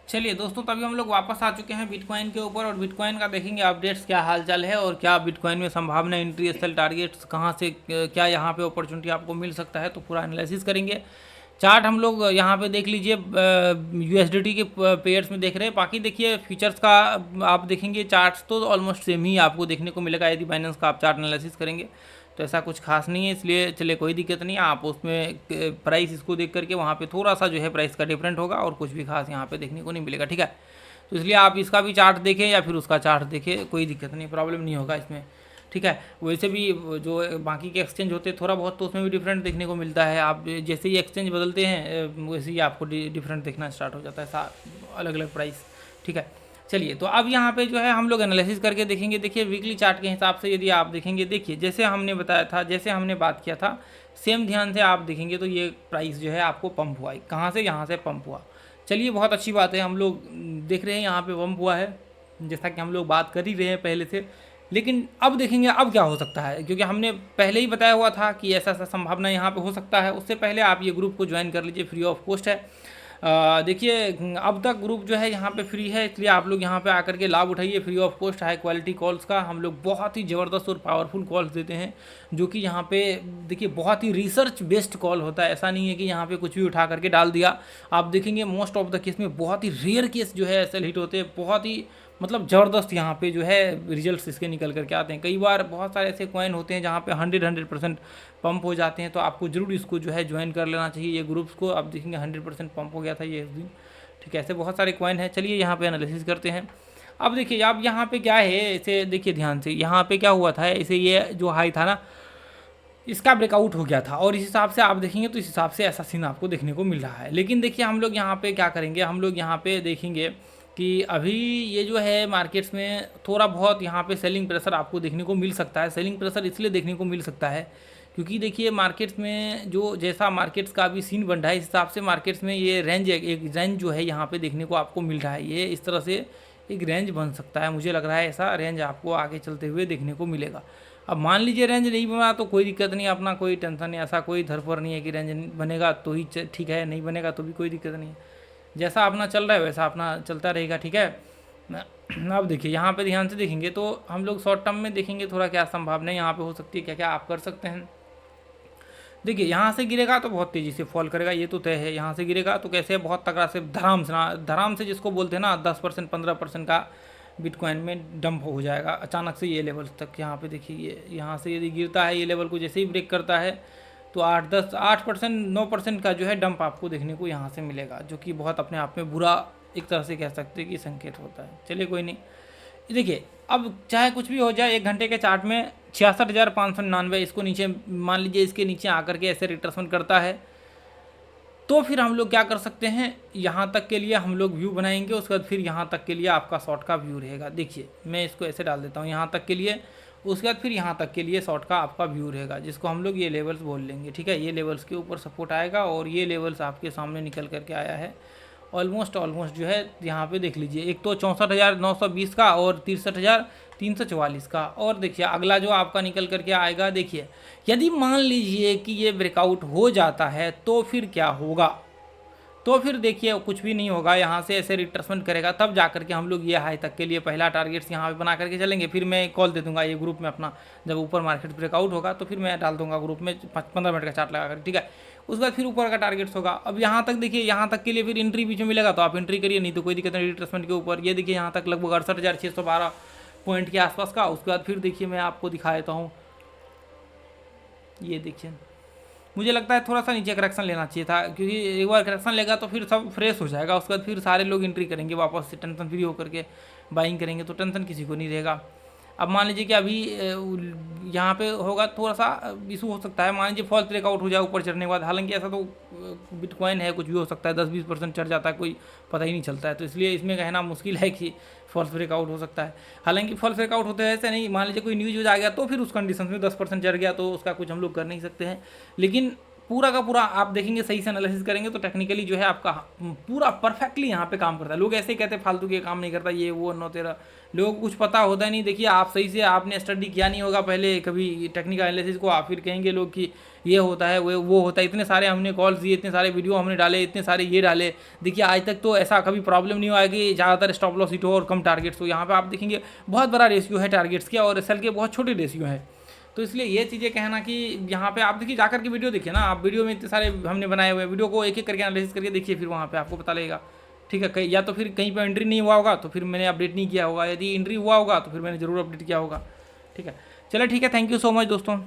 चलिए दोस्तों, तभी हम लोग वापस आ चुके हैं बिटकॉइन के ऊपर और बिटकॉइन का देखेंगे अपडेट्स, क्या हालचाल है और क्या बिटकॉइन में संभावना, एंट्री, सेल टारगेट्स कहाँ से, क्या यहाँ पे अपॉर्चुनिटी आपको मिल सकता है, तो पूरा एनालिसिस करेंगे। चार्ट हम लोग यहाँ पे देख लीजिए, यूएसडीटी के पेयर्स में देख रहे हैं। बाकी देखिए फ्यूचर्स का आप देखेंगे चार्ट्स तो ऑलमोस्ट सेम ही आपको देखने को मिलेगा यदि बाइनेंस का आप चार्ट एनालिसिस करेंगे तो ऐसा कुछ खास नहीं है, इसलिए चलिए कोई दिक्कत नहीं है। आप उसमें प्राइस इसको देख करके वहाँ पे थोड़ा सा जो है प्राइस का डिफरेंट होगा और कुछ भी खास यहाँ पे देखने को नहीं मिलेगा, ठीक है। तो इसलिए आप इसका भी चार्ट देखें या फिर उसका चार्ट देखें, कोई दिक्कत नहीं, प्रॉब्लम नहीं होगा इसमें, ठीक है। वैसे भी जो बाकी के एक्सचेंज होते हैं थोड़ा बहुत तो उसमें भी डिफरेंट देखने को मिलता है। आप जैसे ही एक्सचेंज बदलते हैं वैसे ही आपको डिफरेंट देखना स्टार्ट हो जाता है, अलग अलग प्राइस, ठीक है। चलिए, तो अब यहाँ पे जो है हम लोग एनालिसिस करके देखेंगे। देखिए वीकली चार्ट के हिसाब से यदि आप देखेंगे, देखिए जैसे हमने बताया था, जैसे हमने बात किया था, सेम ध्यान से आप देखेंगे तो ये प्राइस जो है आपको पंप हुआ है। कहाँ से? यहाँ से पंप हुआ। चलिए बहुत अच्छी बात है, हम लोग देख रहे हैं यहाँ पे पंप हुआ है, जैसा कि हम लोग बात कर ही रहे हैं पहले से। लेकिन अब देखेंगे अब क्या हो सकता है, क्योंकि हमने पहले ही बताया हुआ था कि ऐसा ऐसा संभावना यहाँ पे हो सकता है। उससे पहले आप ये ग्रुप को ज्वाइन कर लीजिए, फ्री ऑफ कॉस्ट है। देखिए अब तक ग्रुप जो है यहाँ पे फ्री है, इसलिए आप लोग यहाँ पे आकर के लाभ उठाइए free of cost high quality calls का। हम लोग बहुत ही ज़बरदस्त और पावरफुल कॉल्स देते हैं, जो कि यहाँ पे देखिए बहुत ही रिसर्च बेस्ड कॉल होता है। ऐसा नहीं है कि यहाँ पे कुछ भी उठा करके डाल दिया। आप देखेंगे मोस्ट ऑफ द केस में बहुत ही रेयर केस जो है ऐसे हिट होते हैं, बहुत ही मतलब ज़बरदस्त यहाँ पे जो है रिजल्ट्स इसके निकल करके आते हैं। कई बार बहुत सारे ऐसे कॉइन होते हैं जहाँ पे 100% पंप हो जाते हैं, तो आपको ज़रूर इसको जो है ज्वाइन कर लेना चाहिए ये ग्रुप्स को। आप देखेंगे 100% पंप हो गया था ये इस दिन, ठीक है। ऐसे बहुत सारे कॉइन हैं। चलिए यहाँ पे एनालिसिस करते हैं। अब देखिए अब यहाँ पे क्या है, इसे देखिए ध्यान से, यहाँ पे क्या हुआ था, इसे ये जो हाई था ना, इसका ब्रेकआउट हो गया था और इस हिसाब से आप देखेंगे तो इस हिसाब से ऐसा सीन आपको देखने को मिल रहा है। लेकिन देखिए हम लोग यहाँ पे क्या करेंगे, हम लोग यहाँ पे देखेंगे कि अभी ये जो है मार्केट्स में थोड़ा बहुत यहाँ पे सेलिंग प्रेशर आपको देखने को मिल सकता है। सेलिंग प्रेशर इसलिए देखने को मिल सकता है क्योंकि देखिए मार्केट्स में जो जैसा मार्केट्स का अभी सीन बन रहा है, इस हिसाब से मार्केट्स में ये रेंज, एक रेंज जो है यहाँ पे देखने को आपको मिल रहा है। ये इस तरह से एक रेंज बन सकता है, मुझे लग रहा है ऐसा रेंज आपको आगे चलते हुए देखने को मिलेगा। अब मान लीजिए रेंज नहीं बना तो कोई दिक्कत नहीं, अपना कोई टेंशन नहीं, ऐसा कोई धरफर नहीं है कि रेंज बनेगा तो ही ठीक है, नहीं बनेगा तो भी कोई दिक्कत नहीं है। जैसा अपना चल रहा है वैसा अपना चलता रहेगा, ठीक है। अब देखिए यहाँ पे ध्यान से देखेंगे तो हम लोग शॉर्ट टर्म में देखेंगे थोड़ा क्या संभावना यहाँ पे हो सकती है, क्या क्या आप कर सकते हैं। देखिए यहाँ से गिरेगा तो बहुत तेज़ी से फॉल करेगा, ये तो तय है। यहाँ से गिरेगा तो कैसे, बहुत तगड़ा से धराम से ना, धराम से जिसको बोलते हैं ना, 10% 15% का बिटकॉइन में डंप हो जाएगा अचानक से ये लेवल तक। यहाँ पे देखिए ये यहाँ से यदि गिरता है ये लेवल को जैसे ही ब्रेक करता है तो 8% 9% का जो है डंप आपको देखने को यहाँ से मिलेगा, जो कि बहुत अपने आप में बुरा एक तरह से कह सकते हैं कि संकेत होता है। चलिए कोई नहीं, देखिए अब चाहे कुछ भी हो जाए, 1 घंटे के चार्ट में 66,599 इसको नीचे, मान लीजिए इसके नीचे आकर के ऐसे रिट्रेसमेंट करता है तो फिर हम लोग क्या कर सकते हैं, यहाँ तक के लिए हम लोग व्यू बनाएंगे, उसके बाद फिर यहाँ तक के लिए आपका शॉर्ट का व्यू रहेगा। देखिए मैं इसको ऐसे डाल देता हूँ यहाँ तक के लिए, उसके बाद फिर यहाँ तक के लिए शॉर्ट का आपका व्यू रहेगा, जिसको हम लोग ये लेवल्स बोल लेंगे, ठीक है। ये लेवल्स के ऊपर सपोर्ट आएगा और ये लेवल्स आपके सामने निकल करके आया है ऑलमोस्ट जो है यहाँ पे देख लीजिए, एक तो 64,920 का और 63,344 का। और देखिए अगला जो आपका निकल करके आएगा, देखिए यदि मान लीजिए कि ये ब्रेकआउट हो जाता है तो फिर क्या होगा, तो फिर देखिए कुछ भी नहीं होगा, यहाँ से ऐसे रिट्रेसमेंट करेगा, तब जा करके हम लोग ये हाई तक के लिए पहला टारगेट्स यहाँ पे बना करके चलेंगे। फिर मैं कॉल दे दूंगा ये ग्रुप में अपना, जब ऊपर मार्केट ब्रेकआउट होगा तो फिर मैं डाल दूंगा ग्रुप में 15 मिनट का चार्ट लगा कर, ठीक है। उसके बाद फिर ऊपर का टारगेट्स होगा। अब यहाँ तक देखिए, यहाँ तक के लिए फिर एंट्री बीच में मिलेगा तो आप एंट्री करिए, नहीं तो कोई दिक्कत नहीं। रिट्रेसमेंट के ऊपर ये देखिए यहाँ तक लगभग 68,612 पॉइंट के आसपास का। उसके बाद फिर देखिए मैं आपको दिखा देता हूँ, ये देखिए मुझे लगता है थोड़ा सा नीचे करेक्शन लेना चाहिए था, क्योंकि एक बार करेक्शन लेगा तो फिर सब फ्रेश हो जाएगा। उसके बाद फिर सारे लोग एंट्री करेंगे वापस से, टेंशन फ्री होकर के बाइंग करेंगे, तो टेंशन किसी को नहीं रहेगा। अब मान लीजिए कि अभी यहाँ पे होगा थोड़ा सा इशू हो सकता है, मान लीजिए फॉल्स ब्रेकआउट हो जाए ऊपर चढ़ने के बाद, हालांकि ऐसा तो बिटकॉइन है, कुछ भी हो सकता है, 10-20% चढ़ जाता है, कोई पता ही नहीं चलता है, तो इसलिए इसमें कहना मुश्किल है कि फॉल्स ब्रेकआउट हो सकता है। हालांकि फॉल्स ब्रेकआउट होते हैं ऐसे नहीं, मान लीजिए कोई न्यूज आ गया तो फिर उस कंडीशन में 10% चढ़ गया तो उसका कुछ हम लोग कर नहीं सकते हैं। लेकिन पूरा का पूरा आप देखेंगे, सही से एनालिसिस करेंगे तो टेक्निकली जो है आपका पूरा परफेक्टली यहाँ पे काम करता है। लोग ऐसे ही कहते हैं फालतू के काम नहीं करता, ये वो नो तेरा, लोगों को कुछ पता होता ही नहीं। देखिए आप सही से आपने स्टडी किया नहीं होगा पहले कभी टेक्निकल एनालिसिस को, आप फिर कहेंगे लोग कि ये होता है वो होता है। इतने सारे हमने कॉल्स दिए, इतने सारे वीडियो हमने डाले, इतने सारे ये डाले, देखिए आज तक तो ऐसा कभी प्रॉब्लम नहीं हुआ है कि ज़्यादातर स्टॉप लॉस हिट हो और कम टारगेट्स हो। यहाँ पे आप देखेंगे बहुत बड़ा रेशियो है टारगेट्स के और एसएल के बहुत छोटे रेशियो है। तो इसलिए ये चीज़ें कहना कि यहाँ पे आप देखिए, जाकर के वीडियो देखिए ना, आप वीडियो में इतने सारे हमने बनाए हुए वीडियो को एक एक करके एनालिसिस करके देखिए, फिर वहाँ पे आपको पता लगेगा। ठीक है, कहीं या तो फिर कहीं पर एंट्री नहीं हुआ होगा तो फिर मैंने अपडेट नहीं किया होगा, यदि एंट्री हुआ होगा तो फिर मैंने ज़रूर अपडेट किया होगा। ठीक है, चलो ठीक है, थैंक यू सो मच दोस्तों।